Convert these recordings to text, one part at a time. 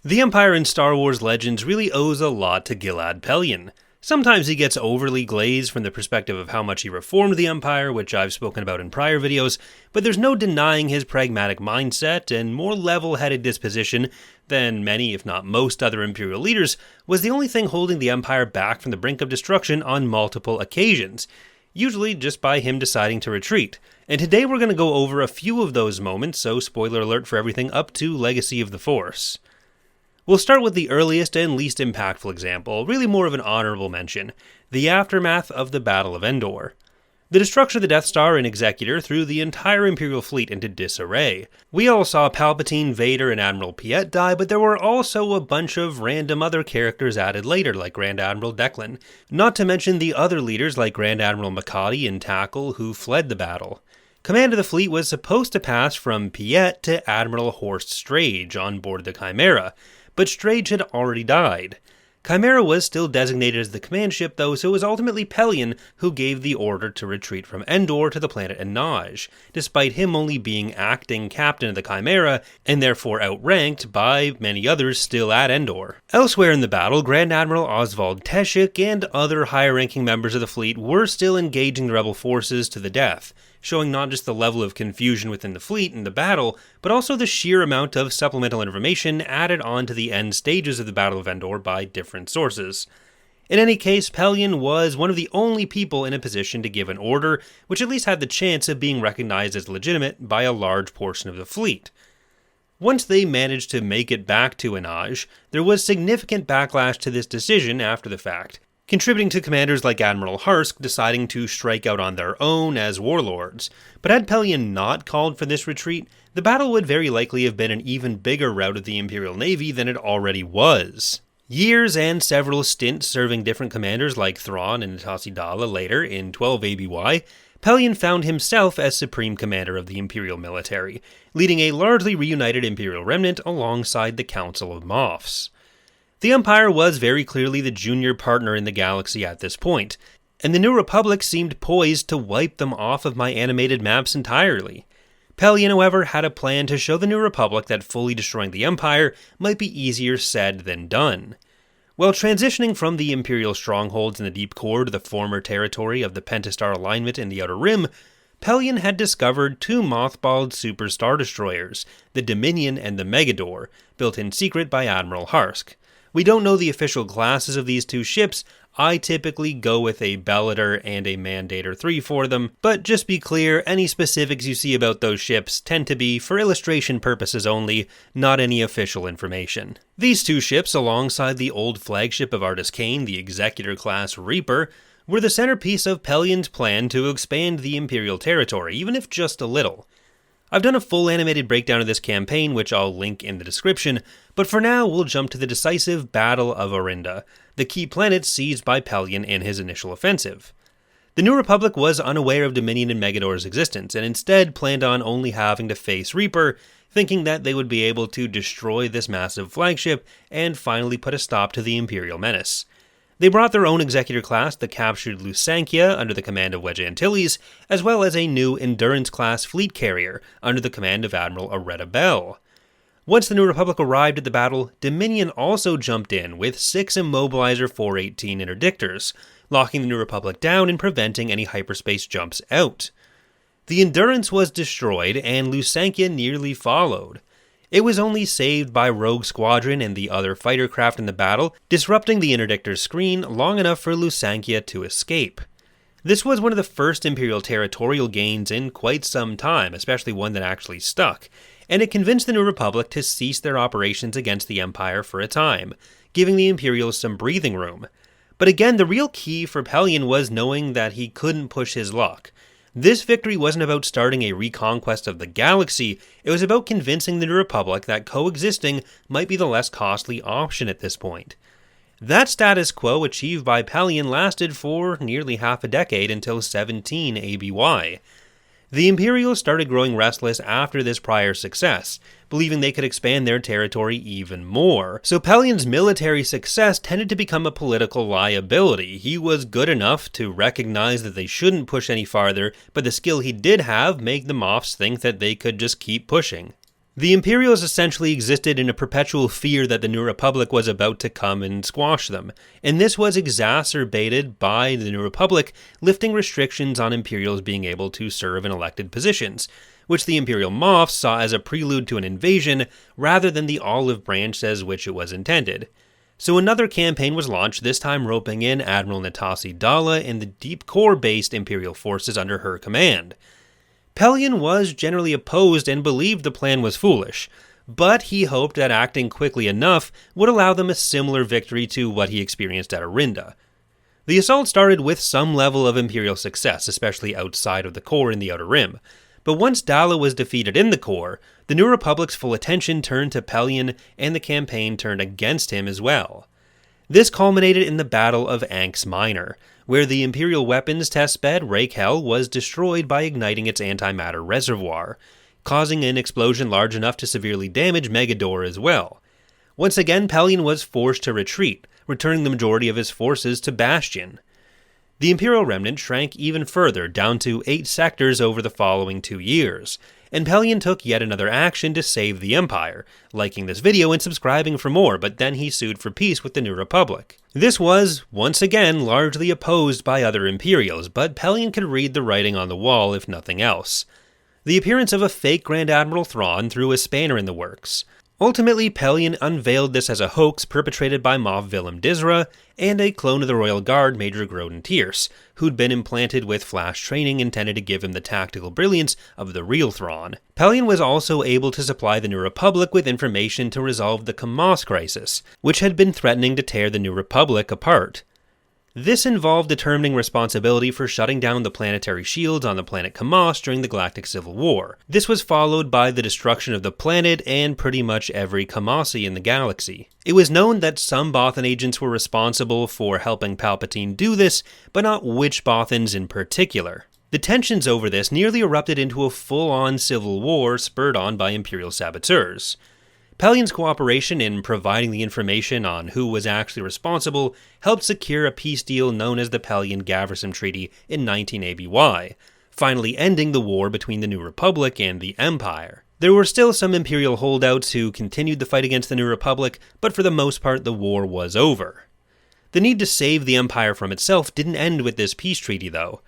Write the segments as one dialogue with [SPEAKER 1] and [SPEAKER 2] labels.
[SPEAKER 1] The Empire in Star Wars Legends really owes a lot to Gilad Pellaeon. Sometimes he gets overly glazed from the perspective of how much he reformed the Empire, which I've spoken about in prior videos, but there's no denying his pragmatic mindset and more level-headed disposition than many, if not most, other Imperial leaders was the only thing holding the Empire back from the brink of destruction on multiple occasions, usually just by him deciding to retreat. And today we're going to go over a few of those moments, so spoiler alert for everything up to Legacy of the Force. We'll start with the earliest and least impactful example, really more of an honorable mention, the aftermath of the Battle of Endor. The destruction of the Death Star and Executor threw the entire Imperial fleet into disarray. We all saw Palpatine, Vader, and Admiral Piet die, but there were also a bunch of random other characters added later, like Grand Admiral Declan, not to mention the other leaders like Grand Admiral Makati and Tackle, who fled the battle. Command of the fleet was supposed to pass from Piet to Admiral Horst Strage on board the Chimera, but Strage had already died. Chimera was still designated as the command ship though, so it was ultimately Pellaeon who gave the order to retreat from Endor to the planet Enaj, despite him only being acting captain of the Chimera, and therefore outranked by many others still at Endor. Elsewhere in the battle, Grand Admiral Oswald Teshik and other higher-ranking members of the fleet were still engaging the rebel forces to the death, showing not just the level of confusion within the fleet in the battle, but also the sheer amount of supplemental information added on to the end stages of the Battle of Endor by different sources. In any case, Pellaeon was one of the only people in a position to give an order, which at least had the chance of being recognized as legitimate by a large portion of the fleet. Once they managed to make it back to Enaj, there was significant backlash to this decision after the fact, contributing to commanders like Admiral Harsk deciding to strike out on their own as warlords. But had Pellaeon not called for this retreat, the battle would very likely have been an even bigger rout of the Imperial Navy than it already was. Years and several stints serving different commanders like Thrawn and Natassi Dalla later, in 12 ABY, Pellaeon found himself as Supreme Commander of the Imperial military, leading a largely reunited Imperial remnant alongside the Council of Moffs. The Empire was very clearly the junior partner in the galaxy at this point, and the New Republic seemed poised to wipe them off of my animated maps entirely. Pellaeon, however, had a plan to show the New Republic that fully destroying the Empire might be easier said than done. While transitioning from the Imperial strongholds in the deep core to the former territory of the Pentastar alignment in the Outer Rim, Pellaeon had discovered two mothballed super star destroyers, the Dominion and the Megador, built in secret by Admiral Harsk. We don't know the official classes of these two ships. I typically go with a Bellator and a Mandator 3 for them, but just be clear, any specifics you see about those ships tend to be for illustration purposes only, not any official information. These two ships, alongside the old flagship of Artus Kane, the Executor-class Reaper, were the centerpiece of Pellaeon's plan to expand the Imperial territory, even if just a little. I've done a full animated breakdown of this campaign, which I'll link in the description, but for now we'll jump to the decisive Battle of Orinda, the key planet seized by Pellaeon in his initial offensive. The New Republic was unaware of Dominion and Megador's existence, and instead planned on only having to face Reaper, thinking that they would be able to destroy this massive flagship and finally put a stop to the Imperial menace. They brought their own Executor class, the captured Lusankya, under the command of Wedge Antilles, as well as a new Endurance-class fleet carrier, under the command of Admiral Aretta Bell. Once the New Republic arrived at the battle, Dominion also jumped in with 6 Immobilizer 418 interdictors, locking the New Republic down and preventing any hyperspace jumps out. The Endurance was destroyed, and Lusankya nearly followed. It was only saved by Rogue Squadron and the other fighter craft in the battle, disrupting the interdictor's screen long enough for Lusankya to escape. This was one of the first Imperial territorial gains in quite some time, especially one that actually stuck, and it convinced the New Republic to cease their operations against the Empire for a time, giving the Imperials some breathing room. But again, the real key for Pellaeon was knowing that he couldn't push his luck. This victory wasn't about starting a reconquest of the galaxy, it was about convincing the New Republic that coexisting might be the less costly option at this point. That status quo achieved by Pellaeon lasted for nearly half a decade until 17 ABY. The Imperials started growing restless after this prior success, believing they could expand their territory even more. So Pellaeon's military success tended to become a political liability. He was good enough to recognize that they shouldn't push any farther, but the skill he did have made the Moffs think that they could just keep pushing. The Imperials essentially existed in a perpetual fear that the New Republic was about to come and squash them, and this was exacerbated by the New Republic lifting restrictions on Imperials being able to serve in elected positions, which the Imperial Moffs saw as a prelude to an invasion rather than the olive branch as which it was intended. So another campaign was launched, this time roping in Admiral Natasi Dalla and the deep core-based Imperial forces under her command. Pellaeon was generally opposed and believed the plan was foolish, but he hoped that acting quickly enough would allow them a similar victory to what he experienced at Orinda. The assault started with some level of Imperial success, especially outside of the core in the Outer Rim, but once Dalla was defeated in the core, the New Republic's full attention turned to Pellaeon and the campaign turned against him as well. This culminated in the Battle of Anx Minor, where the Imperial weapons testbed Raquel was destroyed by igniting its antimatter reservoir, causing an explosion large enough to severely damage Megador as well. Once again, Pellaeon was forced to retreat, returning the majority of his forces to Bastion. The Imperial remnant shrank even further, down to 8 sectors over the following 2 years, and Pellaeon took yet another action to save the Empire, liking this video and subscribing for more, but then he sued for peace with the New Republic. This was, once again, largely opposed by other Imperials, but Pellaeon could read the writing on the wall if nothing else. The appearance of a fake Grand Admiral Thrawn threw a spanner in the works. Ultimately, Pellaeon unveiled this as a hoax perpetrated by Moff Willem Izara and a clone of the Royal Guard, Major Groden Tierce, who'd been implanted with flash training intended to give him the tactical brilliance of the real Thrawn. Pellaeon was also able to supply the New Republic with information to resolve the Kamaz crisis, which had been threatening to tear the New Republic apart. This involved determining responsibility for shutting down the planetary shields on the planet Kamaz during the Galactic Civil War. This was followed by the destruction of the planet and pretty much every Kamazi in the galaxy. It was known that some Bothan agents were responsible for helping Palpatine do this, but not which Bothans in particular. The tensions over this nearly erupted into a full-on civil war spurred on by Imperial saboteurs. Pellaeon's cooperation in providing the information on who was actually responsible helped secure a peace deal known as the Pellaeon-Gaversim Treaty in 19 ABY, finally ending the war between the New Republic and the Empire. There were still some Imperial holdouts who continued the fight against the New Republic, but for the most part the war was over. The need to save the Empire from itself didn't end with this peace treaty though.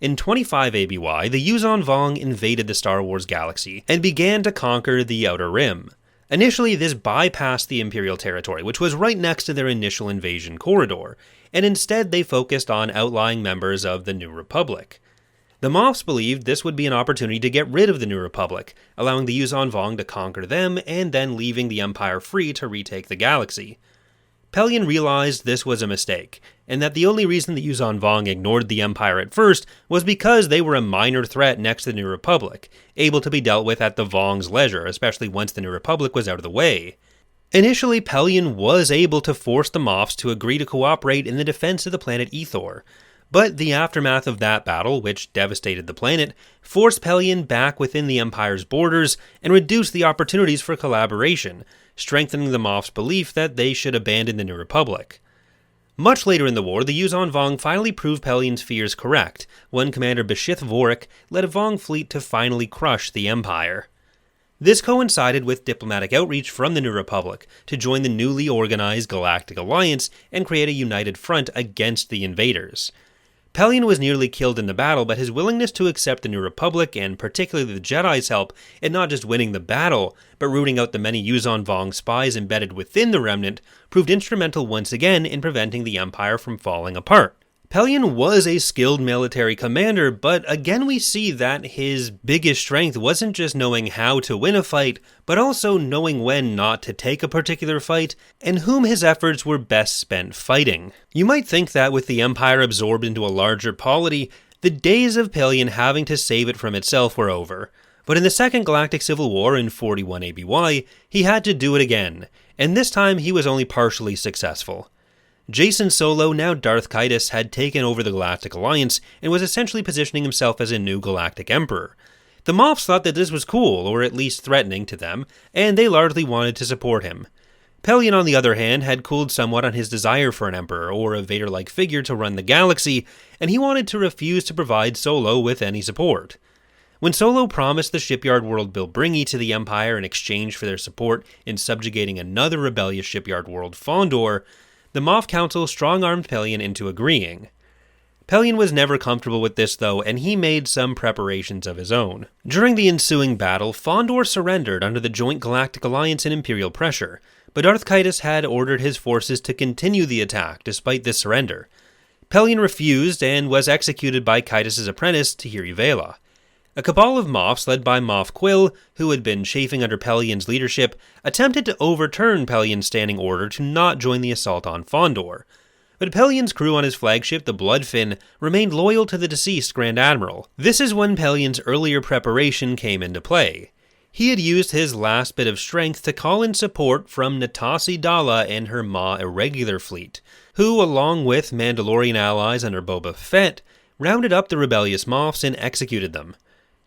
[SPEAKER 1] In 25 ABY, the Yuuzhan Vong invaded the Star Wars galaxy and began to conquer the Outer Rim. Initially, this bypassed the Imperial territory, which was right next to their initial invasion corridor, and instead they focused on outlying members of the New Republic. The Moffs believed this would be an opportunity to get rid of the New Republic, allowing the Yuuzhan Vong to conquer them and then leaving the Empire free to retake the galaxy. Pellaeon realized this was a mistake, and that the only reason the Yuuzhan Vong ignored the Empire at first was because they were a minor threat next to the New Republic, able to be dealt with at the Vong's leisure, especially once the New Republic was out of the way. Initially, Pellaeon was able to force the Moffs to agree to cooperate in the defense of the planet Ethor, but the aftermath of that battle, which devastated the planet, forced Pellaeon back within the Empire's borders and reduced the opportunities for collaboration, strengthening the Moffs' belief that they should abandon the New Republic. Much later in the war, the Yuuzhan Vong finally proved Pellaeon's fears correct, when Commander Bashith Vorik led a Vong fleet to finally crush the Empire. This coincided with diplomatic outreach from the New Republic to join the newly organized Galactic Alliance and create a united front against the invaders. Pellaeon was nearly killed in the battle, but his willingness to accept the New Republic, and particularly the Jedi's help, in not just winning the battle, but rooting out the many Yuuzhan Vong spies embedded within the Remnant, proved instrumental once again in preventing the Empire from falling apart. Pellaeon was a skilled military commander, but again we see that his biggest strength wasn't just knowing how to win a fight, but also knowing when not to take a particular fight, and whom his efforts were best spent fighting. You might think that with the Empire absorbed into a larger polity, the days of Pellaeon having to save it from itself were over. But in the Second Galactic Civil War in 41 ABY, he had to do it again, and this time he was only partially successful. Jacen Solo, now Darth Caedus, had taken over the Galactic Alliance and was essentially positioning himself as a new Galactic Emperor. The Moffs thought that this was cool, or at least threatening to them, and they largely wanted to support him. Pellaeon, on the other hand, had cooled somewhat on his desire for an Emperor, or a Vader-like figure to run the galaxy, and he wanted to refuse to provide Solo with any support. When Solo promised the shipyard world Bilbringi to the Empire in exchange for their support in subjugating another rebellious shipyard world, Fondor, the Moff Council strong-armed Pellaeon into agreeing. Pellaeon was never comfortable with this though, and he made some preparations of his own. During the ensuing battle, Fondor surrendered under the joint Galactic Alliance and Imperial pressure, but Darth Caedus had ordered his forces to continue the attack despite this surrender. Pellaeon refused and was executed by Caedus' apprentice, Tahiri Vela. A cabal of Moffs led by Moff Quill, who had been chafing under Pellaeon's leadership, attempted to overturn Pellaeon's standing order to not join the assault on Fondor. But Pellaeon's crew on his flagship, the Bloodfin, remained loyal to the deceased Grand Admiral. This is when Pellaeon's earlier preparation came into play. He had used his last bit of strength to call in support from Natassi Dalla and her Ma Irregular fleet, who, along with Mandalorian allies under Boba Fett, rounded up the rebellious Moffs and executed them.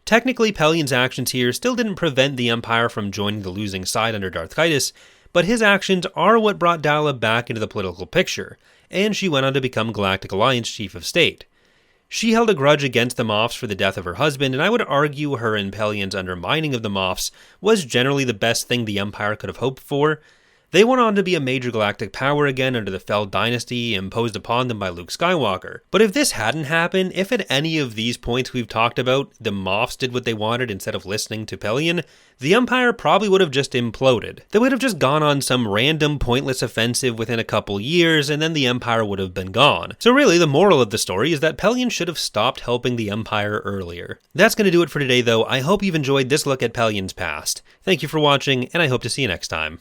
[SPEAKER 1] Technically, Pellaeon's actions here still didn't prevent the Empire from joining the losing side under Darth Caedus, but his actions are what brought Dalla back into the political picture, and she went on to become Galactic Alliance Chief of State. She held a grudge against the Moffs for the death of her husband, and I would argue her and Pellaeon's undermining of the Moffs was generally the best thing the Empire could have hoped for. They went on to be a major galactic power again under the Fel dynasty imposed upon them by Luke Skywalker. But if this hadn't happened, if at any of these points we've talked about, the Moffs did what they wanted instead of listening to Pellaeon, the Empire probably would have just imploded. They would have just gone on some random pointless offensive within a couple years, and then the Empire would have been gone. So really, the moral of the story is that Pellaeon should have stopped helping the Empire earlier. That's going to do it for today though. I hope you've enjoyed this look at Pellaeon's past. Thank you for watching, and I hope to see you next time.